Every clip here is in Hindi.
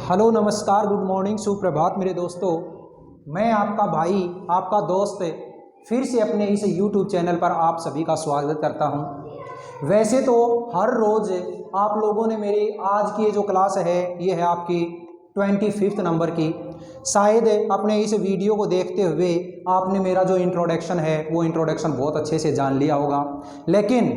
हेलो नमस्कार गुड मॉर्निंग सुप्रभात मेरे दोस्तों। मैं आपका भाई आपका दोस्त फिर से अपने इस YouTube चैनल पर आप सभी का स्वागत करता हूं। वैसे तो हर रोज़ आप लोगों ने मेरी आज की ये जो क्लास है ये है आपकी 25 नंबर की। शायद अपने इस वीडियो को देखते हुए आपने मेरा जो इंट्रोडक्शन है वो इंट्रोडक्शन बहुत अच्छे से जान लिया होगा, लेकिन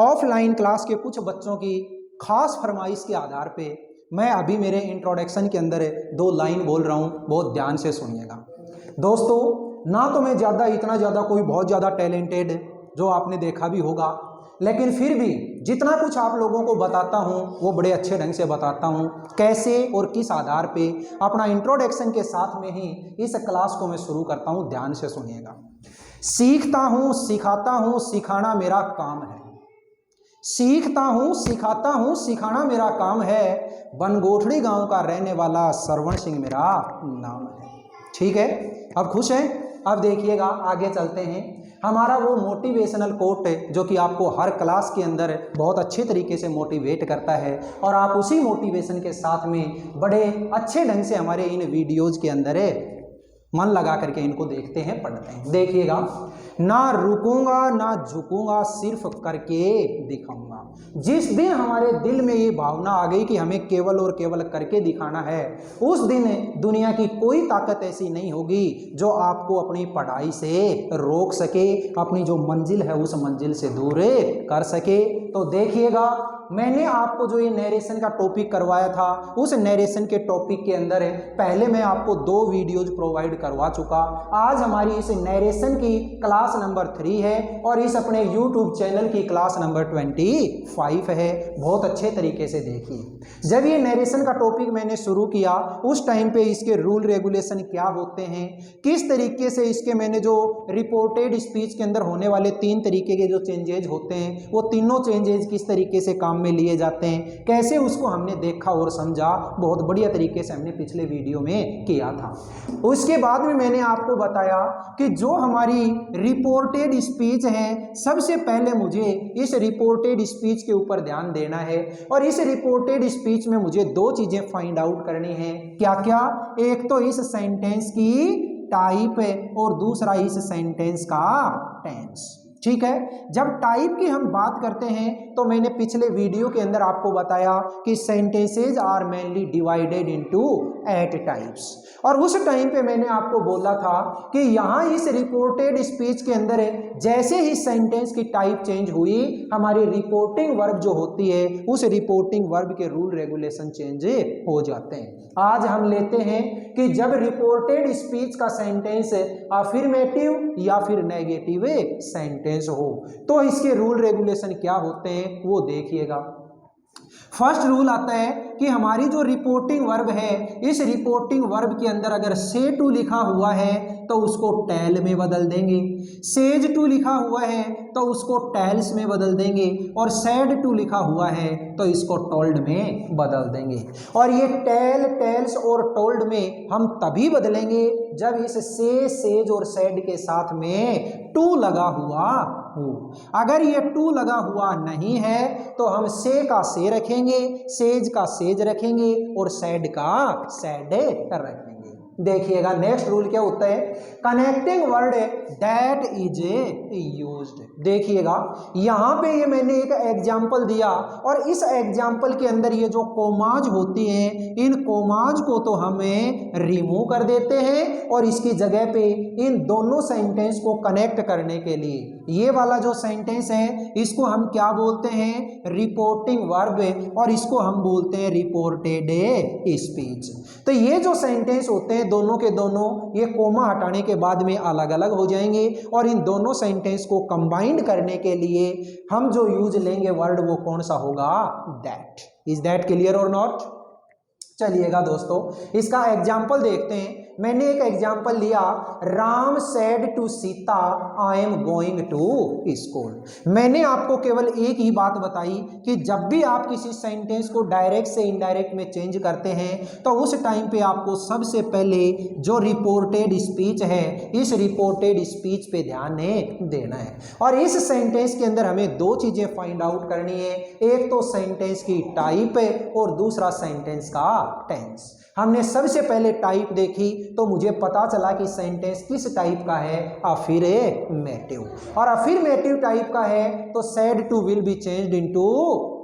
ऑफलाइन क्लास के कुछ बच्चों की खास फरमाइश के आधार पे मैं अभी मेरे इंट्रोडक्शन के अंदर 2 लाइन बोल रहा हूँ, बहुत ध्यान से सुनिएगा दोस्तों। ना तो मैं इतना ज़्यादा कोई बहुत ज़्यादा टैलेंटेड जो आपने देखा भी होगा, लेकिन फिर भी जितना कुछ आप लोगों को बताता हूँ वो बड़े अच्छे ढंग से बताता हूँ। कैसे और किस आधार पे, अपना इंट्रोडक्शन के साथ में ही इस क्लास को मैं शुरू करता हूँ, ध्यान से सुनिएगा। सीखता हूँ सिखाता हूँ सिखाना मेरा काम है। सीखता हूँ सिखाता हूँ सिखाना मेरा काम है। बनगोठड़ी गांव का रहने वाला सरवण सिंह मेरा नाम है। ठीक है, अब खुश हैं? अब देखिएगा आगे चलते हैं। हमारा वो मोटिवेशनल कोट जो कि आपको हर क्लास के अंदर बहुत अच्छे तरीके से मोटिवेट करता है, और आप उसी मोटिवेशन के साथ में बड़े अच्छे ढंग से हमारे इन वीडियोज़ के अंदर मन लगा करके इनको देखते हैं, पढ़ते हैं। देखिएगा, ना रुकूंगा ना झुकूंगा सिर्फ करके दिखाऊंगा। जिस दिन हमारे दिल में ये भावना आ गई कि हमें केवल और केवल करके दिखाना है, उस दिन दुनिया की कोई ताकत ऐसी नहीं होगी जो आपको अपनी पढ़ाई से रोक सके, अपनी जो मंजिल है उस मंजिल से दूर कर सके। तो देखिएगा, मैंने आपको जो ये नरेशन का टॉपिक करवाया था, उस नरेशन के टॉपिक के अंदर पहले मैं आपको 2 वीडियोज प्रोवाइड करवा चुका। आज हमारी इस नरेशन की क्लास नंबर 3 है और इस अपने YouTube चैनल की क्लास नंबर 25 है। बहुत अच्छे तरीके से देखिए, जब ये नरेशन का टॉपिक मैंने शुरू किया उस टाइम पे इसके रूल रेगुलेशन क्या होते हैं, किस तरीके से इसके मैंने जो रिपोर्टेड स्पीच के अंदर होने वाले 3 तरीके के जो चेंजेज होते हैं, वो तीनों चेंजेज किस तरीके से काम में लिए जाते हैं, कैसे उसको हमने देखा और समझा, बहुत बढ़िया तरीके से हमने पिछले वीडियो में किया था। उसके बाद में मैंने आपको बताया कि जो हमारी रिपोर्टेड स्पीच है, सबसे पहले मुझे इस रिपोर्टेड स्पीच के ऊपर ध्यान देना है, और इस रिपोर्टेड स्पीच में मुझे 2 चीजें फाइंड आउट करनी है। क्या क्या? एक तो इस सेंटेंस की टाइप और दूसरा इस सेंटेंस का टेंस। ठीक है, जब टाइप की हम बात करते हैं तो मैंने पिछले वीडियो के अंदर आपको बताया कि sentences are mainly divided into 8 types, और उस टाइम पे मैंने आपको बोला था कि यहाँ इस रिपोर्टेड स्पीच के अंदर जैसे ही सेंटेंस की टाइप चेंज हुई, हमारी रिपोर्टिंग वर्ब जो होती है उस रिपोर्टिंग वर्ब के रूल रेगुलेशन चेंज हो जाते हैं। आज हम लेते हैं कि जब रिपोर्टेड स्पीच का सेंटेंस अफर्मेटिव या फिर नेगेटिव सेंटेंस हो तो इसके रूल रेगुलेशन क्या होते हैं वो देखिएगा। फर्स्ट रूल आता है कि हमारी जो रिपोर्टिंग वर्ब है, इस रिपोर्टिंग वर्ब के अंदर अगर से टू लिखा हुआ है तो उसको टेल में बदल देंगे, सेज टू लिखा हुआ है तो उसको टेल्स में बदल देंगे, और सैड टू लिखा हुआ है तो इसको टोल्ड में बदल देंगे। और ये टेल, टेल्स और टोल्ड में हम तभी बदलेंगे जब इस से, सेज और सैड के साथ में टू लगा हुआ हो। अगर ये टू लगा हुआ नहीं है तो हम से का से रखेंगे, सेज का सेज रखेंगे और सैड का सैड रखेंगे। देखिएगा, नेक्स्ट रूल क्या होता है? Connecting word that is used. देखिएगा, यहाँ पे ये मैंने एक एग्जाम्पल दिया, और इस एग्जाम्पल के अंदर ये जो कोमाज होती हैं, इन कोमाज को तो हमें रिमूव कर देते हैं, और इसकी जगह पे इन दोनों सेंटेंस को कनेक्ट करने के लिए ये वाला जो सेंटेंस है इसको हम क्या बोलते हैं? रिपोर्टिंग वर्ब, और इसको हम बोलते हैं रिपोर्टेड स्पीच। तो ये जो सेंटेंस होते हैं दोनों के दोनों, ये कोमा हटाने के बाद में अलग अलग हो जाएंगे, और इन दोनों सेंटेंस को कंबाइंड करने के लिए हम जो यूज लेंगे वर्ड वो कौन सा होगा? दैट। इज दैट क्लियर और नॉट? चलिएगा दोस्तों, इसका एग्जाम्पल देखते हैं। मैंने एक एग्जाम्पल लिया, Ram said to Sita I am going to school. मैंने आपको केवल एक ही बात बताई कि जब भी आप किसी सेंटेंस को डायरेक्ट से इनडायरेक्ट में चेंज करते हैं तो उस टाइम पे आपको सबसे पहले जो रिपोर्टेड स्पीच है, इस रिपोर्टेड स्पीच पे ध्यान देना है। और इस सेंटेंस के अंदर हमें दो चीजें फाइंड आउट करनी है, एक तो सेंटेंस की टाइप और दूसरा सेंटेंस का टेंस। हमने सबसे पहले टाइप देखी तो मुझे पता चला कि सेंटेंस किस टाइप का है, अफर्मेटिव। और अफर्मेटिव टाइप का है तो said to will be changed into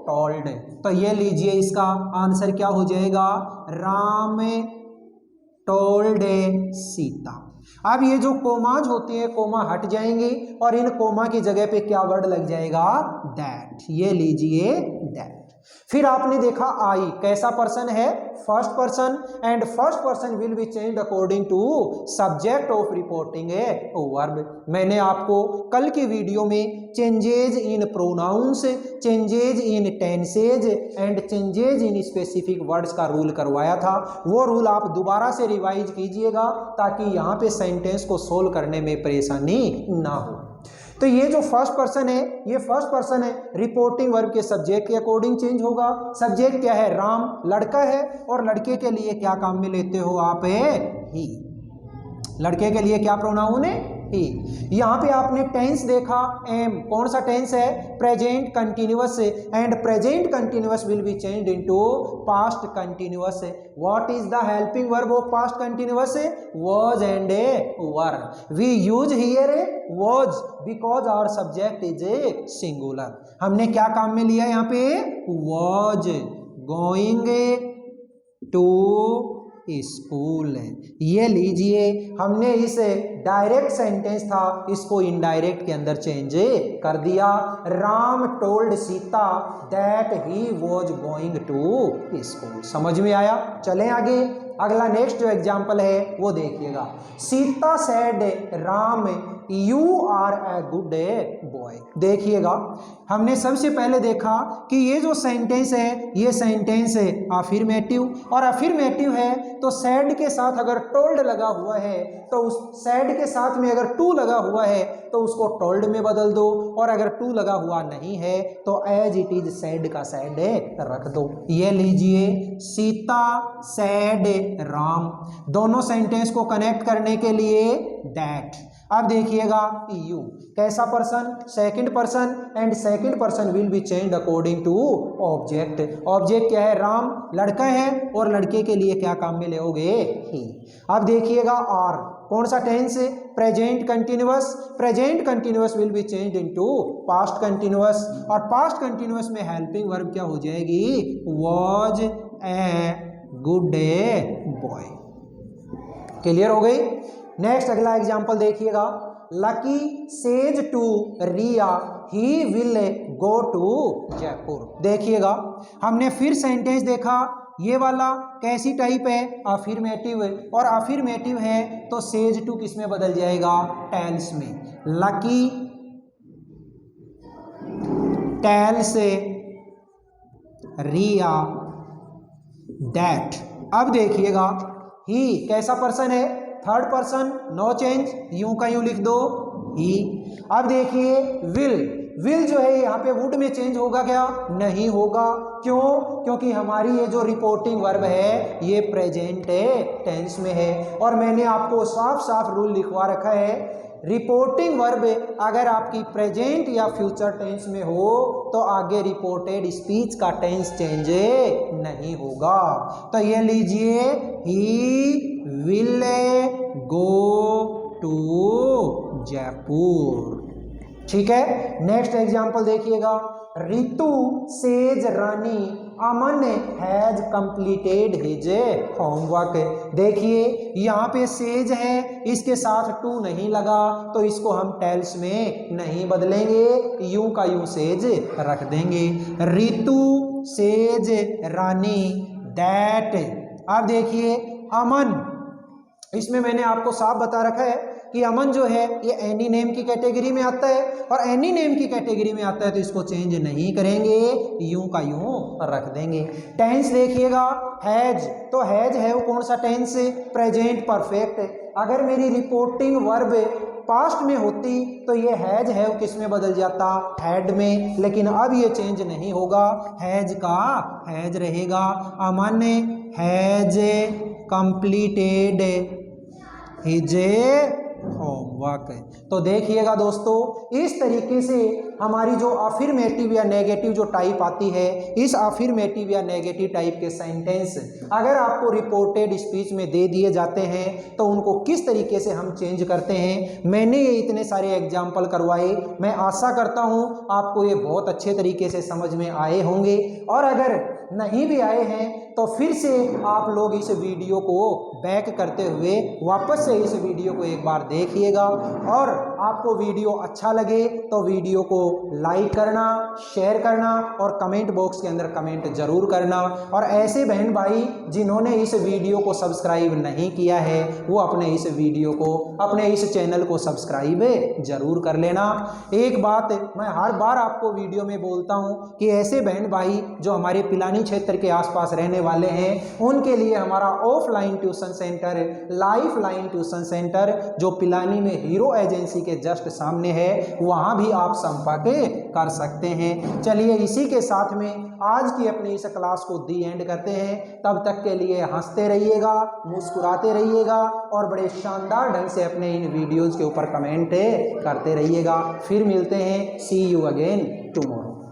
told. तो ये लीजिए, इसका आंसर क्या हो जाएगा, राम टोल्ड सीता। अब ये जो कोमाज होती है, कोमा हट जाएंगे और इन कोमा की जगह पे क्या वर्ड लग जाएगा, दैट। ये लीजिए दैट। फिर आपने देखा आई कैसा पर्सन है, first person, and first person will be changed according to subject of reporting a verb. मैंने आपको कल की वीडियो में changes in pronouns, changes in tenses and changes in specific words का रूल करवाया था। वो रूल आप दोबारा से रिवाइज कीजिएगा ताकि यहाँ पे सेंटेंस को सोल्व करने में परेशानी ना हो। तो ये जो फर्स्ट पर्सन है, ये फर्स्ट पर्सन है, रिपोर्टिंग वर्ब के सब्जेक्ट के अकॉर्डिंग चेंज होगा। सब्जेक्ट क्या है, राम लड़का है, और लड़के के लिए क्या काम में लेते हो आप, ही। लड़के के लिए क्या प्रोनाउन है, ही। यहाँ पे आपने टेंस देखा, एम कौन सा टेंस है, present continuous, and present continuous will be changed into past continuous. What is the helping verb of past continuous, was and were. We use here was because our subject is a singular. हमने क्या काम में लिया यहाँ पे, वाज गोइंग टू स्कूल। ये लीजिए, हमने इस डायरेक्ट सेंटेंस था, इसको इनडायरेक्ट के अंदर चेंज कर दिया। Ram told Sita that he was going to school. समझ में आया? चलें आगे। अगला नेक्स्ट जो एग्जाम्पल है वो देखिएगा, Sita said Ram you are a good boy. देखिएगा, हमने सबसे पहले देखा कि ये जो सेंटेंस है, ये सेंटेंस है अफर्मेटिव, और अफर्मेटिव है तो सैड के साथ अगर टोल्ड लगा हुआ है तो उस सैड के साथ में अगर टू लगा हुआ है तो उसको टोल्ड में बदल दो, और अगर टू लगा हुआ नहीं है तो एज इट इज सैड का सैड रख दो। ये लीजिए, सीता सैड राम, दोनों सेंटेंस को कनेक्ट करने के लिए दैट। अब देखिएगा, यू कैसा person, second person, and second person will be changed according to object. Object क्या है, राम लड़का है, और लड़के के लिए क्या काम में लेओगे, ही। अब देखिएगा, आर कौन सा टेंस है, present continuous. Present continuous will be changed into past continuous, और पास्ट कंटिन्यूअस में हेल्पिंग वर्ब क्या हो जाएगी, was a good boy. Clear हो गई? नेक्स्ट अगला एग्जाम्पल देखिएगा, Lucky says to Riya he will go to Jaipur. देखिएगा, हमने फिर सेंटेंस देखा, ये वाला कैसी टाइप है, अफर्मेटिव, और अफर्मेटिव है तो सेज टू किस में बदल जाएगा, टेल्स में। Lucky tells Riya that. अब देखिएगा, ही कैसा पर्सन है, थर्ड पर्सन, नो चेंज, यूं का यूं लिख दो, ही। अब देखिए, विल, विल जो है यहाँ पे वुड में चेंज होगा क्या, नहीं होगा। क्यों? क्योंकि हमारी ये जो रिपोर्टिंग वर्ब है ये प्रेजेंट टेंस में है, और मैंने आपको साफ साफ रूल लिखवा रखा है, रिपोर्टिंग वर्ब अगर आपकी प्रेजेंट या फ्यूचर टेंस में हो तो आगे रिपोर्टेड स्पीच का टेंस चेंज नहीं होगा। तो ये लीजिए, he will go to Jaipur. ठीक है, नेक्स्ट एग्जाम्पल देखिएगा, Ritu says Rani Aman has completed his homework. देखिए, यहाँ पे सेज है, इसके साथ टू नहीं लगा तो इसको हम टेल्स में नहीं बदलेंगे, यूं का यूं सेज रख देंगे। Ritu says Rani that. अब देखिए, अमन, इसमें मैंने आपको साफ बता रखा है कि अमन जो है ये एनी नेम की कैटेगरी में आता है, और एनी नेम की कैटेगरी में आता है तो इसको चेंज नहीं करेंगे, यूं का यूं रख देंगे। टेंस देखिएगा, हैज, तो हैज है वो कौन सा टेंस? Present perfect. अगर मेरी रिपोर्टिंग वर्ब पास्ट में होती तो ये हैज है वो किस में बदल जाता? हैड में। लेकिन अब ये चेंज नहीं होगा, हैज का हैज रहेगा। अमन हैज कंप्लीटेड हिज होमवर्क। तो देखिएगा दोस्तों, इस तरीके से हमारी जो अफर्मेटिव या नेगेटिव जो टाइप आती है, इस अफर्मेटिव या नेगेटिव टाइप के सेंटेंस अगर आपको रिपोर्टेड स्पीच में दे दिए जाते हैं तो उनको किस तरीके से हम चेंज करते हैं, मैंने ये इतने सारे एग्जाम्पल करवाए। मैं आशा करता हूँ आपको ये बहुत अच्छे तरीके से समझ में आए होंगे, और अगर नहीं भी आए हैं तो फिर से आप लोग इस वीडियो को बैक करते हुए वापस से इस वीडियो को एक बार देखिएगा, और आपको वीडियो अच्छा लगे तो वीडियो को लाइक करना, शेयर करना, और कमेंट बॉक्स के अंदर कमेंट जरूर करना। और ऐसे बहन भाई जिन्होंने इस वीडियो को सब्सक्राइब नहीं किया है वो अपने इस वीडियो को, अपने इस चैनल को सब्सक्राइब जरूर कर लेना। एक बात मैं हर बार आपको वीडियो में बोलता हूँ कि ऐसे बहन भाई जो हमारे पिलानी क्षेत्र के आसपास रहने वाले हैं उनके लिए हमारा offline tuition centre life line tuition centre जो पिलानी में हीरो एजेंसी के जस्ट सामने है, वहां भी आप संपर्क कर सकते हैं। चलिए इसी के साथ में आज की अपनी इस क्लास को दी एंड करते हैं। तब तक के लिए हंसते रहिएगा, मुस्कुराते रहिएगा, और बड़े शानदार ढंग से अपने इन वीडियोज के ऊपर कमेंट करते रहिएगा। फिर मिलते हैं, सी यू अगेन टुमारो।